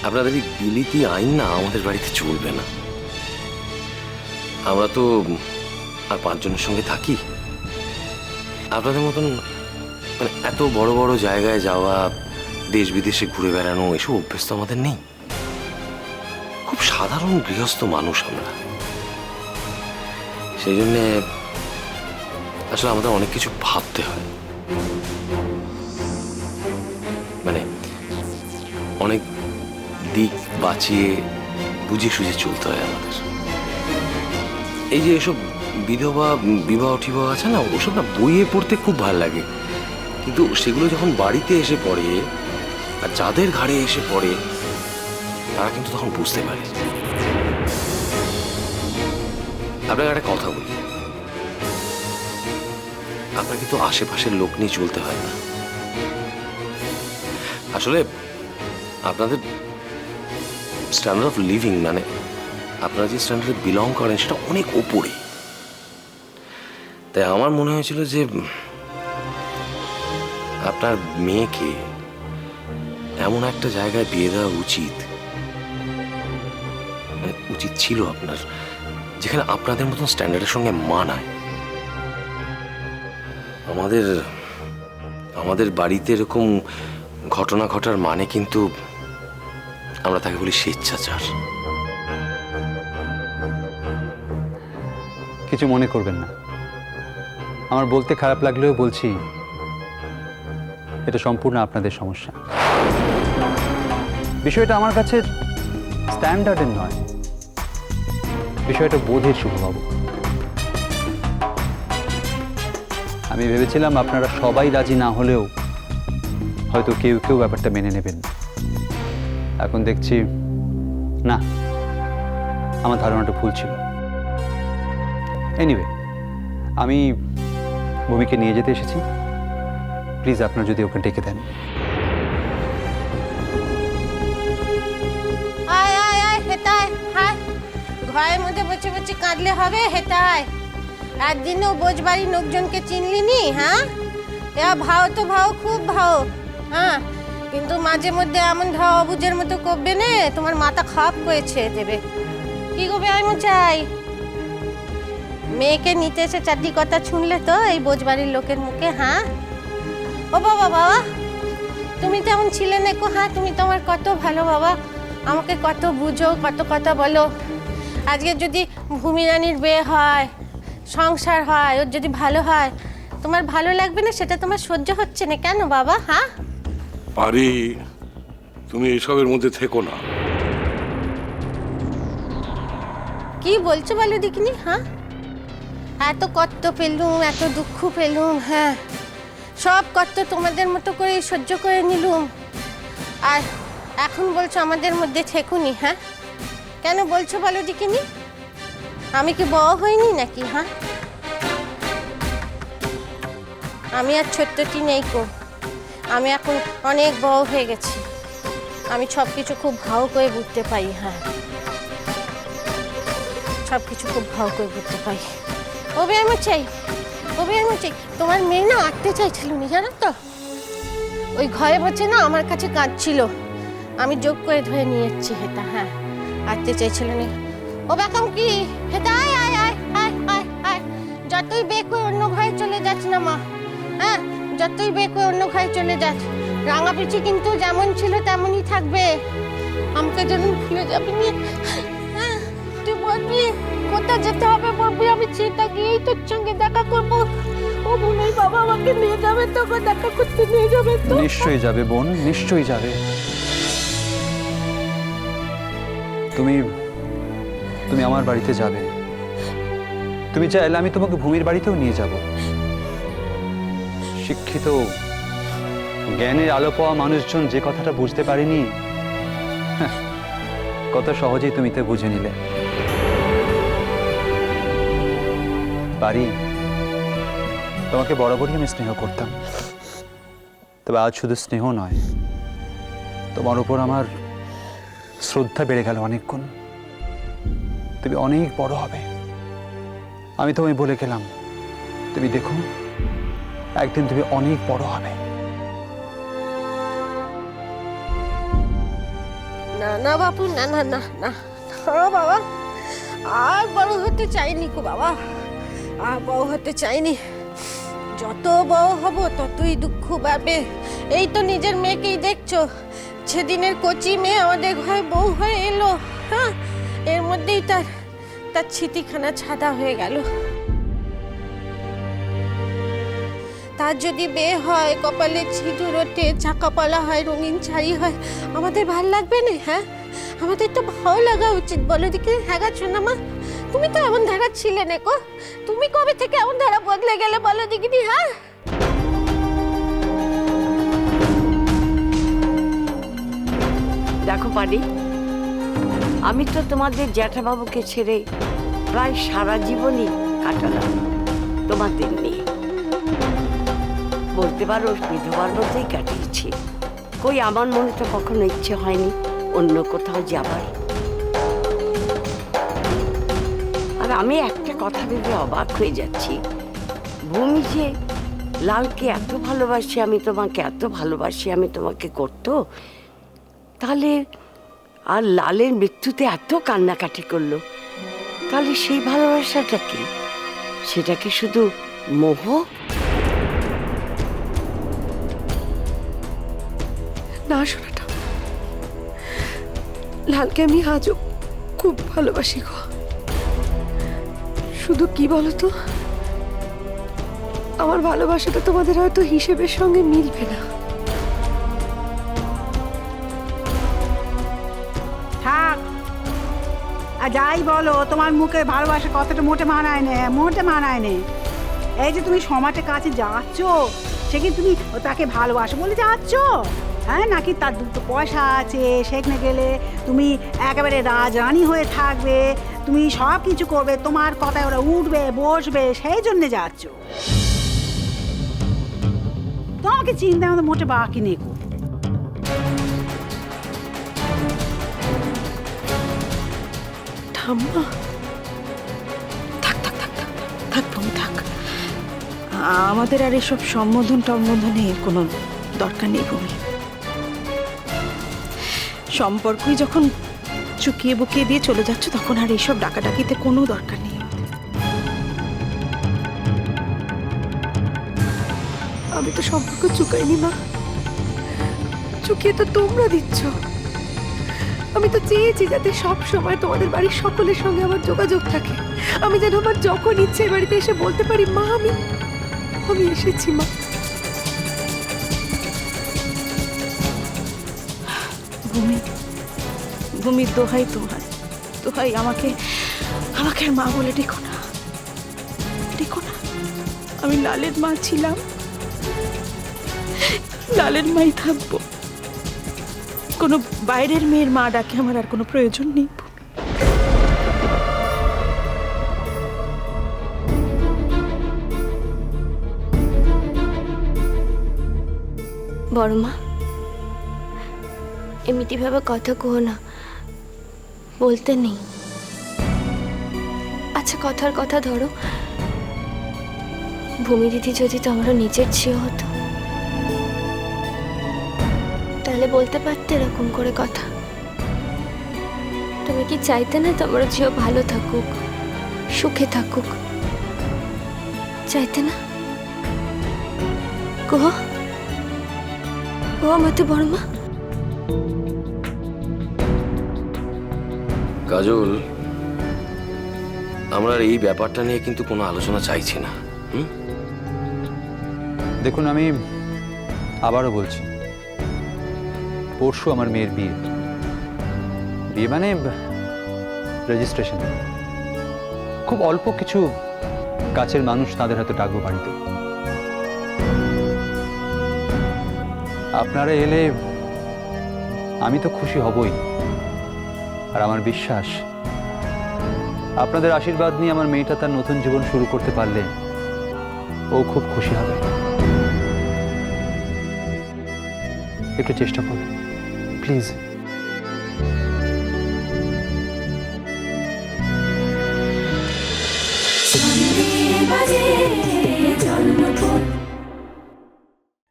আপনাদের এই বিলিতি আইন না আমাদের বাড়িতে চলবে না। আমরা তো আর 5 জনের সঙ্গে থাকি। আপনাদের মতন মানে এত বড় বড় জায়গায় যাওয়া, দেশ বিদেশে ঘুরে বেড়ানো, এসব অভ্যেস তো আমাদের নেই। খুব সাধারণ গৃহস্থ মানুষ আমরা। সেই জন্যে আসলে আমাদের অনেক কিছু ভাবতে হয়, মানে অনেক দিক বাঁচিয়ে বুঝে সুঝে চলতে হয় আমাদের। এই যে এসব বিধবা বিবাহ টিবাহ আছে না, ওসব না বইয়ে পড়তে খুব ভালো লাগে, কিন্তু সেগুলো যখন বাড়িতে এসে পড়ে আর যাদের ঘাড়ে এসে পড়ে তারা কিন্তু তখন বুঝতে পারে। আপনাকে একটা কথা বলি, আপনাকে তো আশেপাশের লোক নিয়ে চলতে হয় না। আসলে আপনাদের স্ট্যান্ডার্ড অফ লিভিং, মানে আপনারা যে স্ট্যান্ডার্ডে বিলং করেন সেটা অনেক ওপরে। তাই আমার মনে হয়েছিল যে আপনার মেয়েকে এমন একটা জায়গায় বিয়ে দেওয়া উচিত, মানে উচিত ছিল আপনার, যেখানে আপনাদের মতন স্ট্যান্ডার্ডের সঙ্গে মানায়। আমাদের বাড়িতে এরকম ঘটনা ঘটার মানে কিন্তু আমরা তাকে বলি স্বেচ্ছাচার। কিছু মনে করবেন না, আমার বলতে খারাপ লাগলেও বলছি, এটা সম্পূর্ণ আপনাদের সমস্যা। বিষয়টা আমার কাছে স্ট্যান্ডার্ডের নয়, বিষয়টা বোধের, শুভবাবু। আমি ভেবেছিলাম আপনারা সবাই রাজি না হলেও হয়তো কেউ কেউ ব্যাপারটা মেনে নেবেন। এখন দেখছি না, আমার ধারণাটা ভুল ছিল। এনিওয়ে, আমি ভূমিকে নিয়ে যেতে এসেছি। প্লিজ আপনারা যদি ওকে ডেকে দেন। আয় আয় আয় হেতায়, হায় ঘরের মধ্যে বসে বসে কাঁদলে হবে? হেতায়, একদিনও বোঝবাড়ির লোকজনকে চিনলি নি? হ্যাঁ, এরা ভাও তো ভাও, খুব ভাও, হ্যাঁ, কিন্তু মাঝে মধ্যে এমন ধাও অবুজের মতো করবে না, তোমার মাথা খারাপ করেছে দেবে। কি করবে আমি চাই? মেয়েকে নিতে এসে চারটি কথা শুনলে তো এই বোঝবাড়ির লোকের মুখে? হ্যাঁ ও বাবা, বাবা তুমি তো এমন ছিলে না। হ্যাঁ, তুমি তো আমার কত ভালো বাবা, আমাকে কত বুঝো, কত কথা বলো। আজকে যদি ভূমি রানীর বিয়ে হয়, সংসার হয়, ওর যদি ভালো হয়, তোমার ভালো লাগবে না? সেটা তোমার সহ্য হচ্ছে না কেন বাবা? হ্যাঁ পারি, তুমি এসবের মধ্যে থেকো না। কি বলছো বলো দেখিনি? হ্যাঁ, এত কষ্ট পেলুম, এত দুঃখ পেলুম, হ্যাঁ, সব কষ্ট তোমাদের মতো করে সহ্য করে নিলুম, আর এখন বলছো আমাদের মধ্যে থেকুনি? হ্যাঁ, কেন বলছো বলো দেখিনি? আমি কি বড় হইনি নাকি? হ্যাঁ, আমি আর ছোট্টটি নেই কো, আমি এখন অনেক বড় হয়ে গেছি। আমি সব কিছু খুব ভালো করে বুঝতে পারি। হ্যাঁ, সব কিছু খুব ভালো করে বুঝতে পারি। ওবে আমি চাই, ওবে আমি চাই। তোমার মেয়ে না আঁকতে চাইছিল নি, জানো তো? ওই ঘরে বসে না আমার কাছে কাঁদছিল, আমি যোগ করে ধরে নিয়ে এসেছি। হেতা, হ্যাঁ, আঁকতে চাইছিল নি। ও বেকম কি? হেতা আয় আয় আয় আয় আয় আয়, যতই বেক করে অন্য ঘরে চলে যাচ্ছ না মা, হ্যাঁ, যতই বেক করে অন্য ঘরে চলে যাচ্ছ, রাঙা পিচি কিন্তু যেমন ছিল তেমনই থাকবে। আমাকে যেন ভুলে যাবি নি। হ্যাঁ, তুই বলবি কোথায় যেতে হবে, বলবি, আমি চিন্তা গিয়েই তোর সঙ্গে দেখা করবো। ও ভুলেই বাবা আমাকে নিয়ে যাবে তো, দেখা করতে নিয়ে যাবে তো? নিশ্চয়ই যাবে বোন, নিশ্চয়ই যাবে। তুমি তুমি আমার বাড়িতে যাবে, তুমি চাইলে আমি তোমাকে ভূমির বাড়িতেও নিয়ে যাব। শিক্ষিত জ্ঞানের আলো পাওয়া মানুষজন যে কথাটা বুঝতে পারেনি, কত সহজেই তুমি তো বুঝে নিলে। পারি, তোমাকে বরাবরই আমি স্নেহ করতাম, তবে আজ শুধু স্নেহ নয়, তোমার উপর আমার শ্রদ্ধা বেড়ে গেল অনেক গুণ। তুমি অনেক বড় হবে, আমি তোমায় বলে গেলাম। তুমি দেখো, একদিন তুমি অনেক বড় হবে। না না না বাপু, না না না না না বাবা, আর বড় হতে চাইনি গো বাবা, আর বড় হতে চাইনি। যত বড় হব ততই দুঃখ বাড়বে। এই তো নিজের মেয়েকেই দেখছো, সেদিনের কচি মেয়ে আমাদের ঘরে বউ হয়ে এলো, হ্যাঁ, এর মধ্যেই তার তার ছিতিখানা ছাদা হয়ে গেল। তার যদি বিয়ে হয়, কপালে সিঁদুর ওঠে, চাকাপালা হয়, রঙিন শাড়ি হয়, আমাদের ভাল লাগবে না? হ্যাঁ, আমাদের তো ভালো লাগা উচিত, বলো দেখি। হ্যাঁ গা সোনামা, তুমি তো এমন ধারা ছিলে না গো, তুমি কবে থেকে এমন ধারা বদলে গেলে বলো দেখিনি? হ্যাঁ, দেখো পারি, আমি তো তোমাদের জ্যাঠাবাবুকে ছেড়ে প্রায় সারা জীবনই কাটালাম তোমাদের নিয়ে। বলতে পারো বিধবার মধ্যেই কাটিয়েছি। কই আমার মনে তো কখনো ইচ্ছে হয়নি অন্য কোথাও যাবার। আর আমি একটা কথা ভেবে অবাক হয়ে যাচ্ছি, ভূমি যে লালকে এত ভালোবাসি, আমি তোমাকে এত ভালোবাসি, আমি তোমাকে করতো, তাহলে আর লালের মৃত্যুতে এত কান্নাকাটি করলো, তাহলে সেই ভালোবাসাটা কি? সেটা কি শুধু মোহ? না শোনাটা, লালকে আমি আজও খুব ভালোবাসি গো। শুধু কি বলতো, আমার ভালোবাসাটা তোমাদের হয়তো হিসেবের সঙ্গে মিলবে না। থাক, আর যাই বলো তোমার মুখে ভালোবাসা কথাটা মোটে মানায় নে, মোটে মানায় নে। এই যে তুমি সমাজের কাছে যাচ্ছ, সে কি তুমি তাকে ভালোবাসো বলে যাচ্ছ? হ্যাঁ, নাকি তার দুটো পয়সা আছে, সেখানে গেলে তুমি একেবারে রাজরানী হয়ে থাকবে, তুমি সব কিছু করবে, তোমার কথায় ওরা উঠবে বসবে, সেই জন্যে যাচ্ছ? তোমাকে চিন্তা আমাদের মোটে বাকি নেই গো। ঠাম্মা, থাক থাক থাক থাক থাক তুমি থাক, আমাদের আর এসব সম্বোধন টম্বোধনের কোনো দরকার নেই ভূমি। সম্পর্কই যখন চুকিয়ে বুকিয়ে দিয়ে চলে যাচ্ছ, তখন আর এইসব ডাকাডাকিতে কোনো দরকার নেই আমাদের। আমি তো সম্পর্ক চুকাইনি মা, চুকিয়ে তো তোমরা দিচ্ছ। আমি তো চেয়েছি যাতে সব সময় তোমাদের বাড়ির সকলের সঙ্গে আমার যোগাযোগ থাকে, আমি যেন আমার যখন ইচ্ছে এই বাড়িতে এসে বলতে পারি, মা আমি এসেছি মা। ভূমির দোহাই তোমার, দোহাই, আমাকে আর মা বলে ডেকো না, ডেকো না। আমি লালের মা ছিলাম, লালের মাই থাকবো। কোনো বাইরের মেয়ের মা ডাকে আমার আর কোনো প্রয়োজন নেই। বড় মা, এমনিতে ভাবে কথা কো না, বলতে নেই। আচ্ছা কথার কথা ধরো, ভূমি দিদি যদি তোমরা নিজের ঝিও হতো, তাহলে বলতে পারতে এরকম করে কথা। তুমি কি চাইতে না তোমার ঝিও ভালো থাকুক, সুখে থাকুক? চাইতে না? কহ ও মতে বড় মা। কাজল, আমরা আর এই ব্যাপারটা নিয়ে কিন্তু কোনো আলোচনা চাইছি না। দেখুন, আমি আবারও বলছি, পরশু আমার মেয়ের বিয়ে, বিয়ে মানে রেজিস্ট্রেশন। খুব অল্প কিছু কাছের মানুষ তাদের হাতে ডাকবো বাড়িতে। আপনারা এলে আমি তো খুশি হবই, আর আমার বিশ্বাস আপনাদের আশীর্বাদ নিয়ে আমার মেয়েটা তার নতুন জীবন শুরু করতে পারলে ও খুব খুশি হবে। একটু চেষ্টা করুন প্লিজ। বাজে জন্মপথ